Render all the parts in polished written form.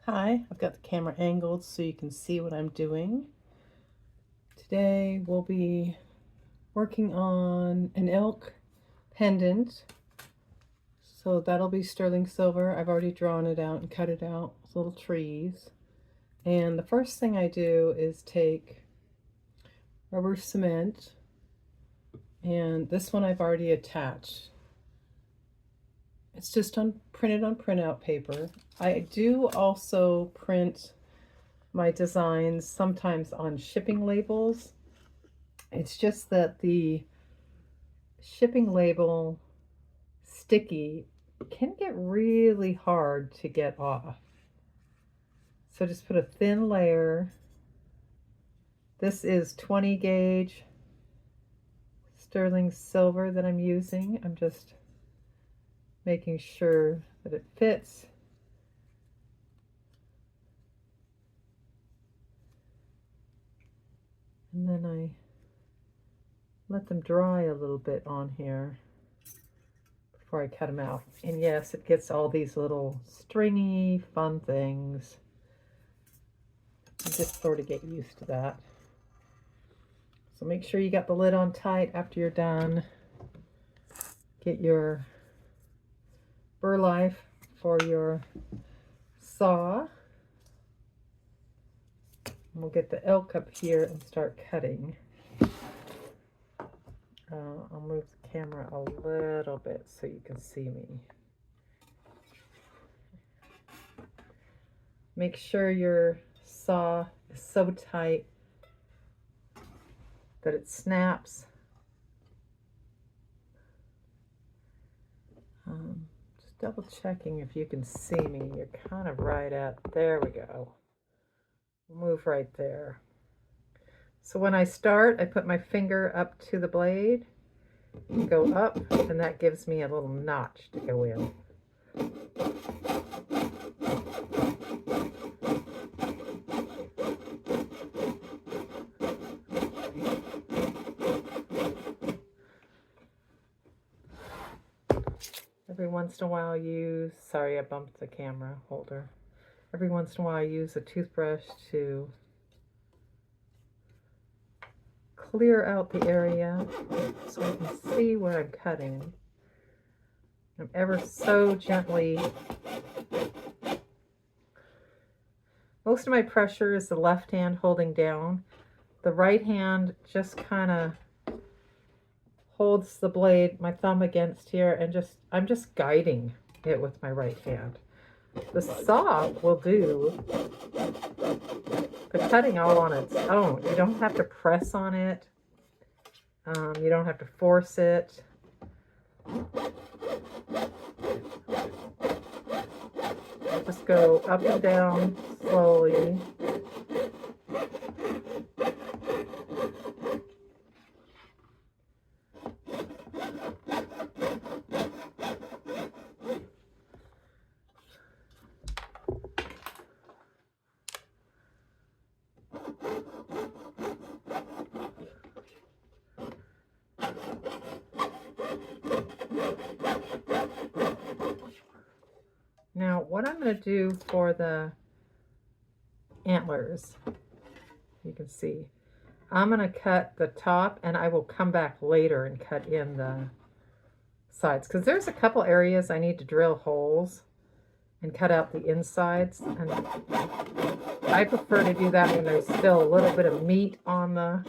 Hi, I've got the camera angled so you can see what I'm doing. Today we'll be working on an elk pendant. So that'll be sterling silver. I've already drawn it out and cut it out with little trees. And the first thing I do is take rubber cement, and this one I've already attached. It's just printed on printout paper. I do also print my designs sometimes on shipping labels. It's just that the shipping label sticky can get really hard to get off. So just put a thin layer. This is 20 gauge sterling silver that I'm using. I'm just making sure that it fits. And then I let them dry a little bit on here before I cut them out. And yes, it gets all these little stringy fun things. You just sort of get used to that. So make sure you got the lid on tight after you're done. Get your burr knife for your saw. And we'll get the elk up here and start cutting. I'll move the camera a little bit so you can see me. Make sure your saw is so tight that it snaps. Just double checking if you can see me. You're kind of right at, there we go. Move right there. So when I start, I put my finger up to the blade, go up, and that gives me a little notch to go in. Every once in a while I use, sorry I bumped the camera holder. Every once in a while I use a toothbrush to clear out the area so I can see where I'm cutting. I'm ever so gently. Most of my pressure is the left hand holding down. The right hand just kind of holds the blade, my thumb against here, and I'm just guiding it with my right hand. The saw will do the cutting all on its own. You don't have to press on it. You don't have to force it. Just go up and down slowly. Now, what I'm going to do for the antlers, you can see, I'm going to cut the top, and I will come back later and cut in the sides, because there's a couple areas I need to drill holes and cut out the insides, and I prefer to do that when there's still a little bit of meat on the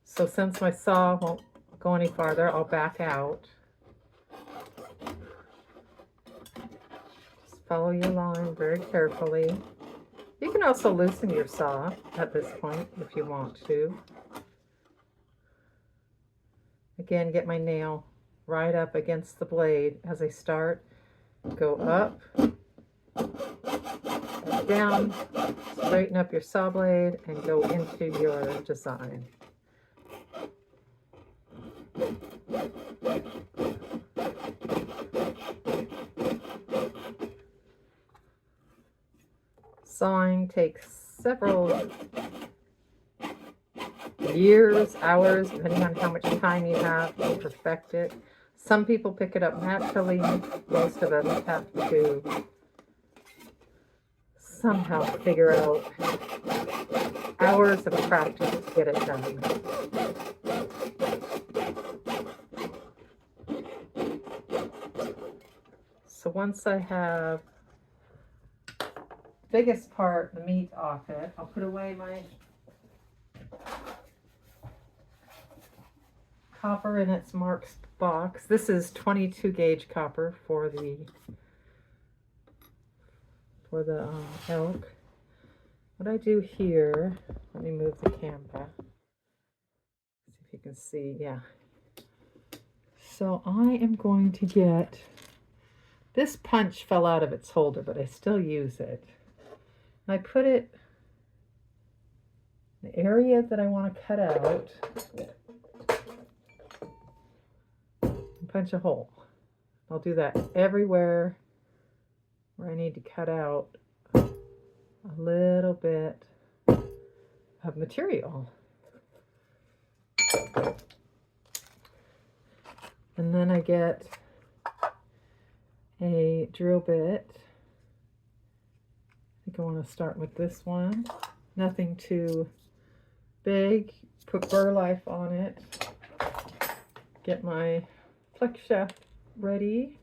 so since my saw won't go any farther, I'll back out. Just follow your line very carefully. You can also loosen your saw at this point if you want to. Again, get my nail right up against the blade as I start. Go up, down, straighten up your saw blade, and go into your design. Sawing takes several years, hours, depending on how much time you have to perfect it. Some people pick it up naturally. Most of us have to somehow figure out hours of practice to get it done. So once I have the biggest part, the meat, off it, I'll put away my copper in its marked box. This is 22 gauge copper for the elk. What I do here, let me move the camera. See if you can see, yeah. So I am going to get, this punch fell out of its holder, but I still use it. I put it in the area that I want to cut out, and punch a hole. I'll do that everywhere where I need to cut out a little bit of material. And then I get a drill bit. I think I want to start with this one. Nothing too big. Put burr life on it. Get my flex shaft ready.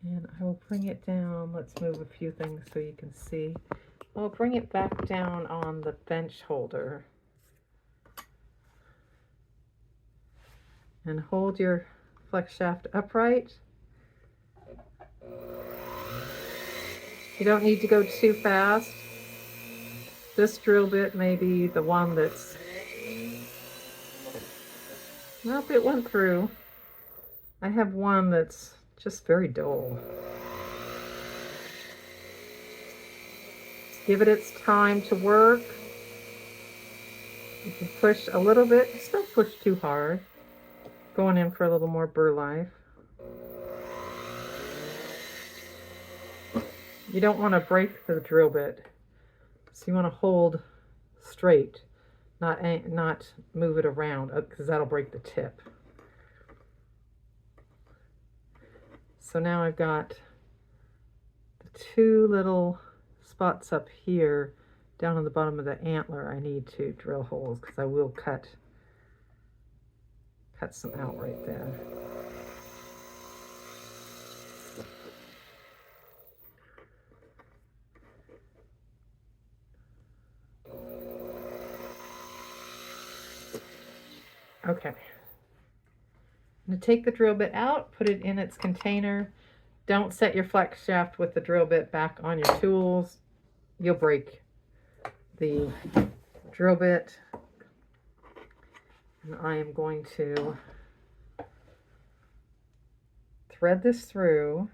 And I will bring it down. Let's move a few things so you can see. I'll bring it back down on the bench holder. And hold your flex shaft upright. You don't need to go too fast. This drill bit may be the one that's, nope, it went through. I have one that's just very dull. Give it its time to work. You can push a little bit, just don't push too hard. Going in for a little more burr life. You don't want to break the drill bit, so you want to hold straight, not move it around, because that'll break the tip. So now I've got the two little spots up here down on the bottom of the antler. I need to drill holes because I will cut some out right there. Okay. I'm going to take the drill bit out, put it in its container. Don't set your flex shaft with the drill bit back on your tools. You'll break the drill bit. And I am going to thread this through.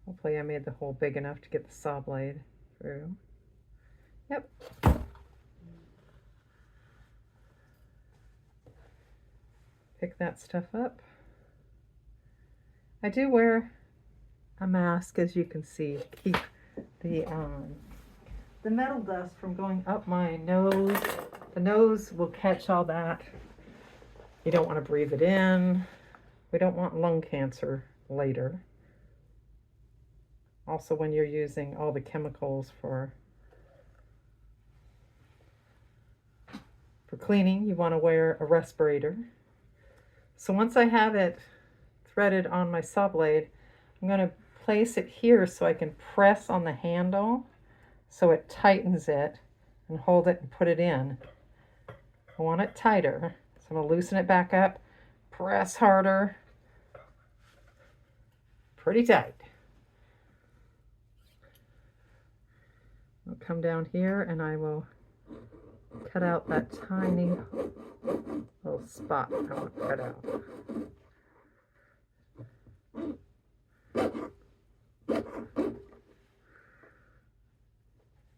Hopefully I made the hole big enough to get the saw blade through. Yep. Pick that stuff up. I do wear a mask, as you can see, to keep the metal dust from going up my nose. The nose will catch all that. You don't want to breathe it in. We don't want lung cancer later. Also, when you're using all the chemicals for cleaning, you want to wear a respirator. So once I have it threaded on my saw blade, I'm going to place it here so I can press on the handle so it tightens it, and hold it and put it in. I want it tighter, so I'm going to loosen it back up, press harder, pretty tight. I'll come down here and I will cut out that tiny little spot I want to cut out.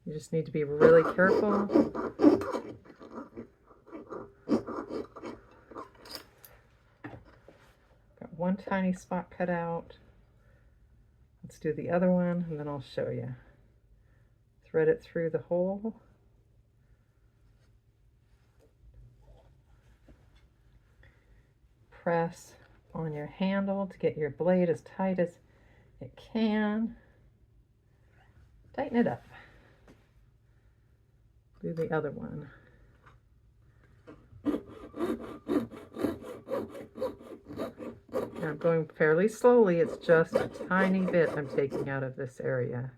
You just need to be really careful. Got one tiny spot cut out. Let's do the other one and then I'll show you. Thread it through the hole. press on your handle to get your blade as tight as it can. Tighten it up. Do the other one. Now I'm going fairly slowly. It's just a tiny bit I'm taking out of this area.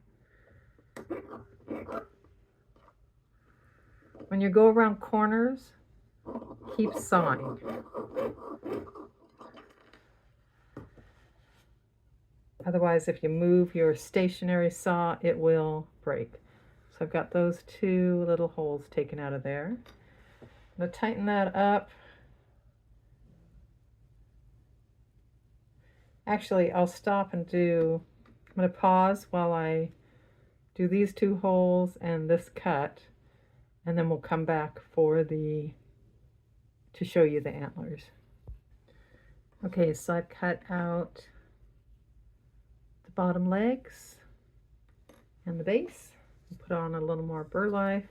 When you go around corners, keep sawing. Otherwise, if you move your stationary saw, it will break. So I've got those two little holes taken out of there. I'm going to tighten that up. Actually, I'll stop and I'm going to pause while I do these two holes and this cut, and then we'll come back to show you the antlers. Okay, so I've cut out the bottom legs and the base. We'll put on a little more burlap,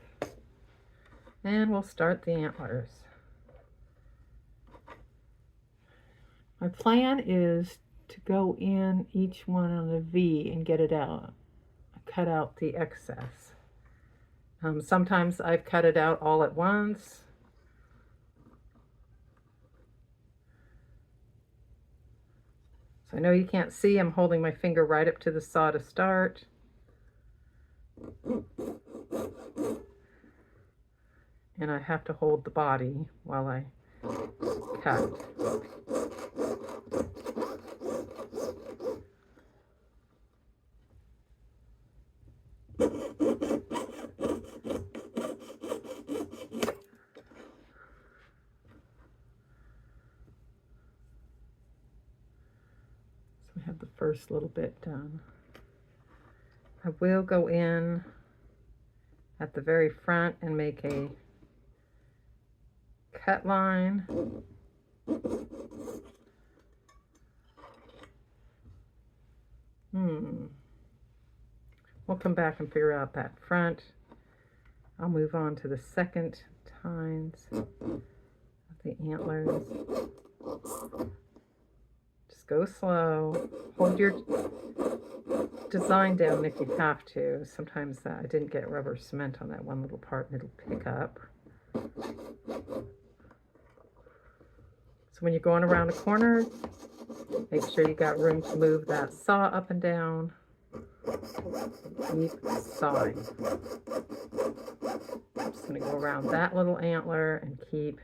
and we'll start the antlers. My plan is to go in each one on a V and get it out. Cut out the excess. Sometimes I've cut it out all at once. So I know you can't see, I'm holding my finger right up to the saw to start. And I have to hold the body while I cut. We have the first little bit done. I will go in at the very front and make a cut line. We'll come back and figure out that front. I'll move on to the second tines of the antlers. Go slow. Hold your design down if you have to. Sometimes I didn't get rubber cement on that one little part and it'll pick up. So when you're going around a corner, make sure you got room to move that saw up and down. Keep sawing. I'm just going to go around that little antler and keep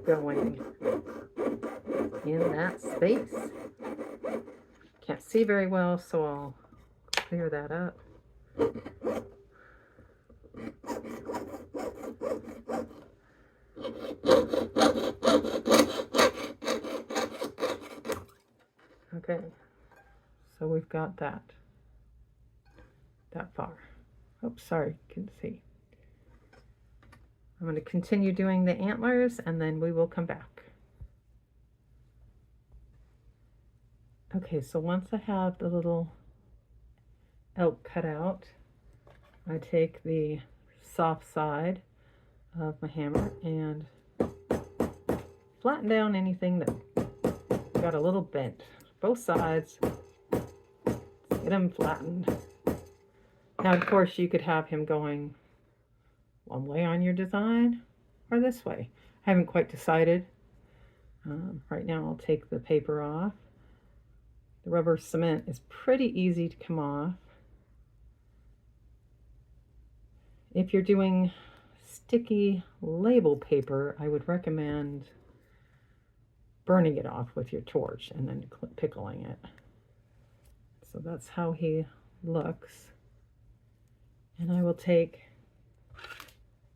going in that space. Can't see very well, so I'll clear that up. Okay, so we've got that far. Oops, sorry, couldn't see. I'm going to continue doing the antlers and then we will come back. Okay, so once I have the little elk cut out, I take the soft side of my hammer and flatten down anything that got a little bent. Both sides, get them flattened. Now, of course, you could have him going one way on your design or this way. I haven't quite decided. Right now, I'll take the paper off. The rubber cement is pretty easy to come off. If you're doing sticky label paper, I would recommend burning it off with your torch and then pickling it. So that's how he looks. And I will take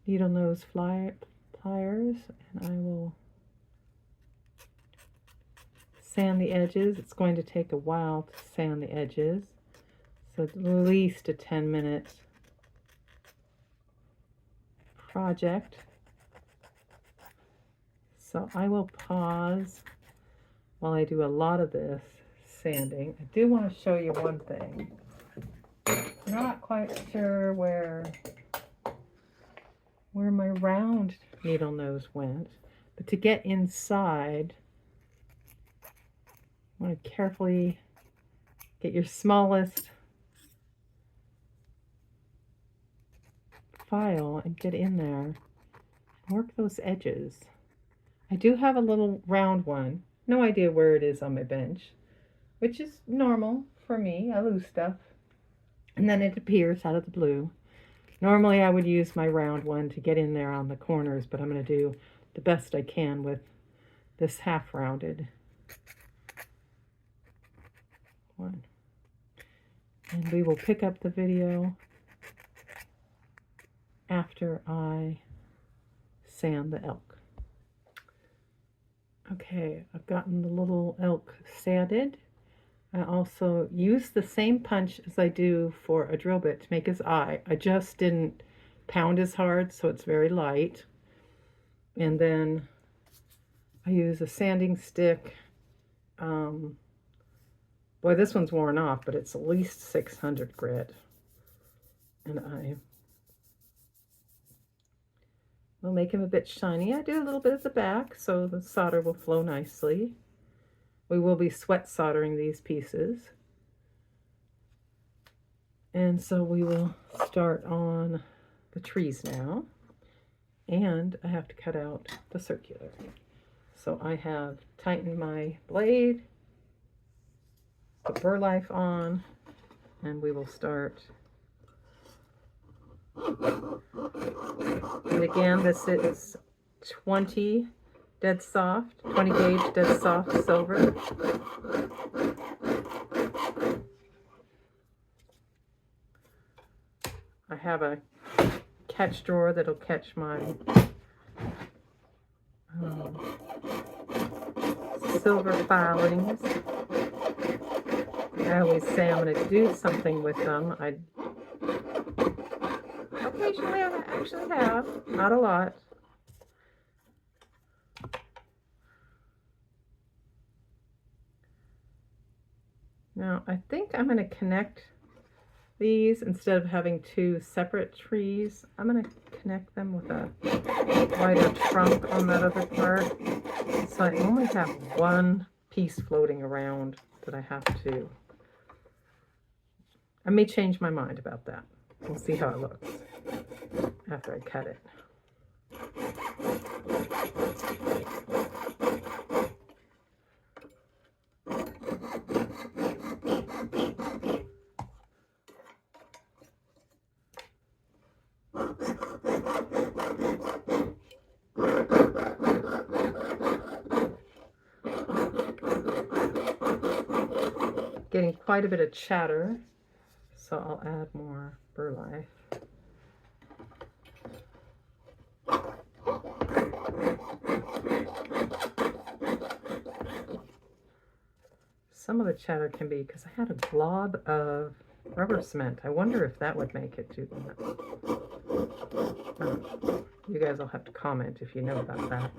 needle nose pliers and I will sand the edges. It's going to take a while to sand the edges, so at least a 10-minute project. So I will pause while I do a lot of this sanding. I do want to show you one thing. Not quite sure where my round needle nose went, But to get inside, you want to carefully get your smallest file and get in there and work those edges. I do have a little round one. No idea where it is on my bench, which is normal for me. I lose stuff. And then it appears out of the blue. Normally I would use my round one to get in there on the corners, but I'm going to do the best I can with this half rounded one. And we will pick up the video after I sand the elk. Okay, I've gotten the little elk sanded. I also use the same punch as I do for a drill bit to make his eye. I just didn't pound as hard, so it's very light. And then I use a sanding stick. Boy, this one's worn off, but it's at least 600 grit. And I will make him a bit shiny. I do a little bit at the back so the solder will flow nicely. We will be sweat soldering these pieces. And so we will start on the trees now. And I have to cut out the circular. So I have tightened my blade, put burr life on, and we will start. And again, this is 20 dead soft, 20 gauge dead soft silver. I have a catch drawer that'll catch my silver filings. I always say I'm going to do something with them. Occasionally I actually have, not a lot. Now I think I'm going to connect these instead of having two separate trees. I'm going to connect them with a wider trunk on that other part. So I only have one piece floating around that I have to. I may change my mind about that. We'll see how it looks after I cut it. Getting quite a bit of chatter, so I'll add more burr life. Some of the chatter can be because I had a glob of rubber cement. I wonder if that would make it do that. You guys will have to comment if you know about that.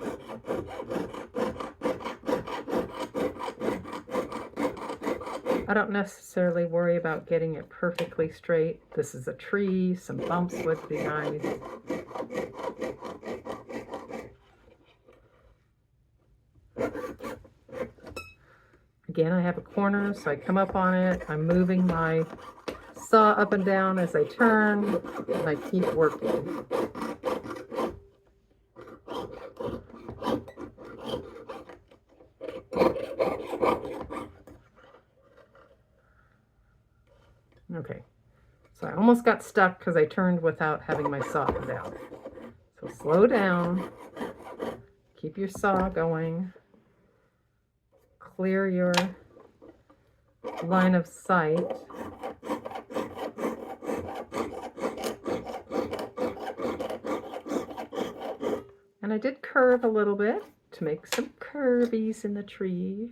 I don't necessarily worry about getting it perfectly straight. This is a tree, some bumps would be nice. Again, I have a corner, so I come up on it. I'm moving my saw up and down as I turn, and I keep working. Okay, so I almost got stuck because I turned without having my saw down. So slow down, keep your saw going, clear your line of sight. And I did curve a little bit to make some curvies in the tree.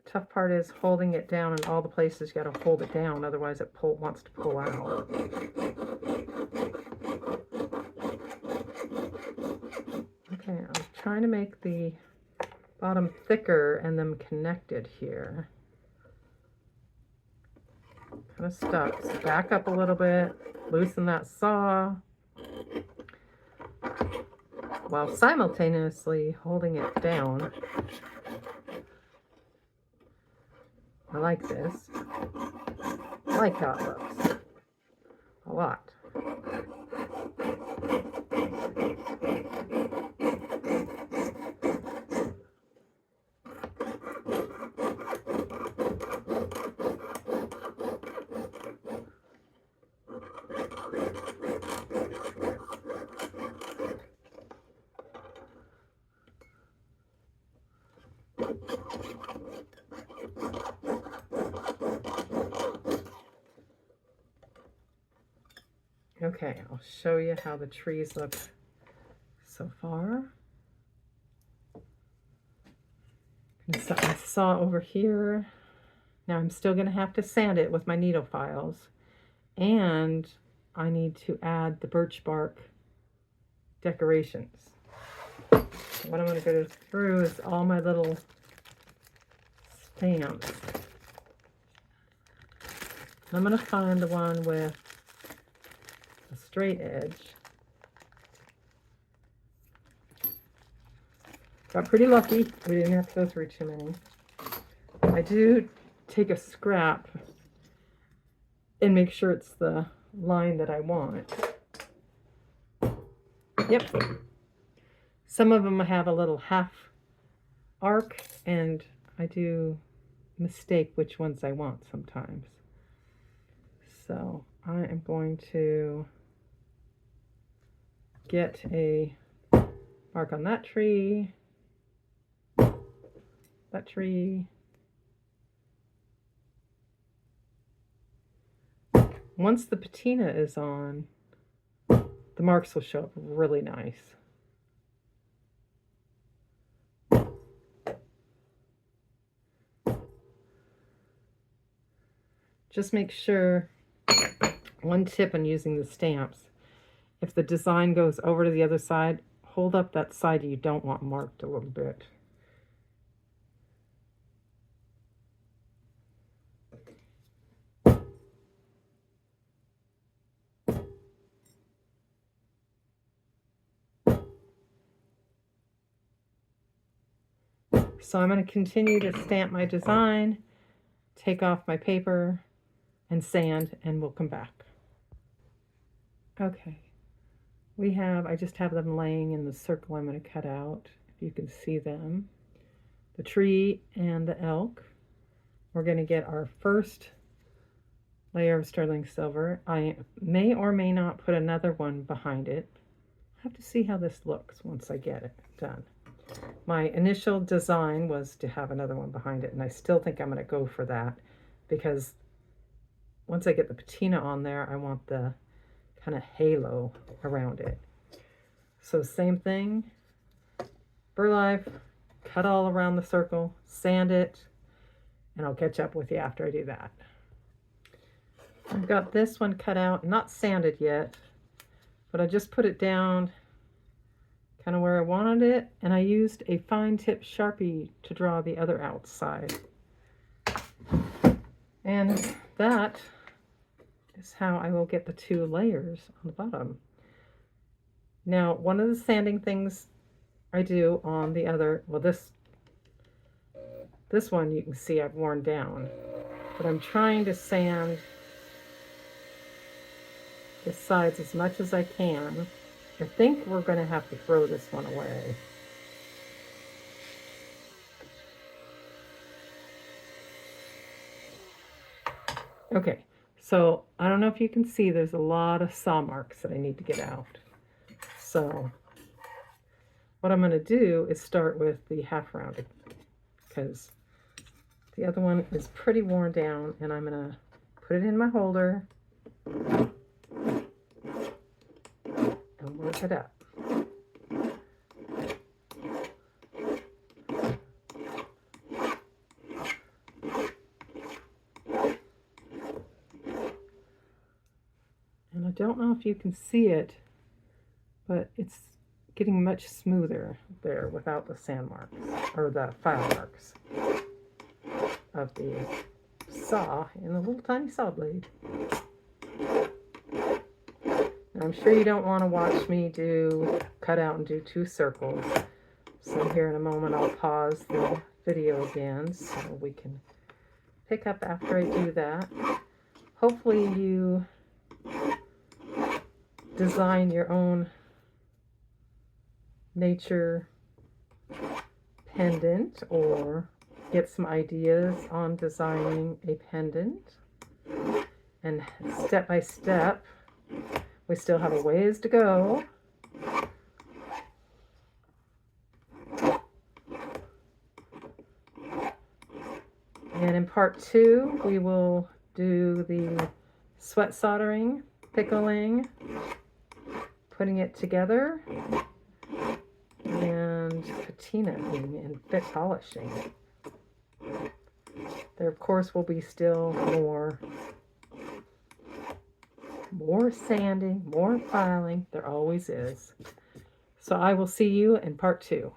Tough part is holding it down in all the places you got to hold it down, otherwise it wants to pull out. Okay, I was trying to make the bottom thicker and them connected here. Kind of stuck. So back up a little bit, loosen that saw, while simultaneously holding it down. I like this. I like how it looks a lot. Okay, I'll show you how the trees look so far. So I saw over here. Now I'm still going to have to sand it with my needle files, and I need to add the birch bark decorations. So what I'm going to go through is all my little stamps. I'm going to find the one with a straight edge. Got pretty lucky. We didn't have to go through too many. I do take a scrap and make sure it's the line that I want. Yep. Some of them have a little half arc, and I do mistake which ones I want sometimes. So I am going to get a mark on that tree, that tree. Once the patina is on, the marks will show up really nice. Just make sure, one tip on using the stamps, if the design goes over to the other side, hold up that side you don't want marked a little bit. So I'm going to continue to stamp my design, take off my paper, and sand, and we'll come back. Okay, I just have them laying in the circle I'm going to cut out, if you can see them. The tree and the elk. We're going to get our first layer of sterling silver. I may or may not put another one behind it. I have to see how this looks once I get it done. My initial design was to have another one behind it, and I still think I'm going to go for that, because once I get the patina on there, I want the kind of halo around it. So same thing, burlap, cut all around the circle, sand it, and I'll catch up with you after I do that. I've got this one cut out, not sanded yet, but I just put it down kind of where I wanted it, and I used a fine tip Sharpie to draw the other outside. And that is how I will get the two layers on the bottom. Now, one of the sanding things I do on the other, well, this one you can see I've worn down, but I'm trying to sand the sides as much as I can. I think we're going to have to throw this one away. Okay, so I don't know if you can see, there's a lot of saw marks that I need to get out. So what I'm going to do is start with the half rounded, because the other one is pretty worn down, and I'm going to put it in my holder and work it up. And I don't know if you can see it, but it's getting much smoother there without the sand marks, or the file marks of the saw and the little tiny saw blade. Now, I'm sure you don't want to watch me cut out and do 2 circles. So here in a moment I'll pause the video again so we can pick up after I do that. Hopefully you design your own nature pendant or get some ideas on designing a pendant. And step by step, we still have a ways to go. And in part 2, we will do the sweat soldering, pickling, putting it together, and patinaing and fit polishing. There, of course, will be still more sanding, more filing. There always is. So I will see you in part 2.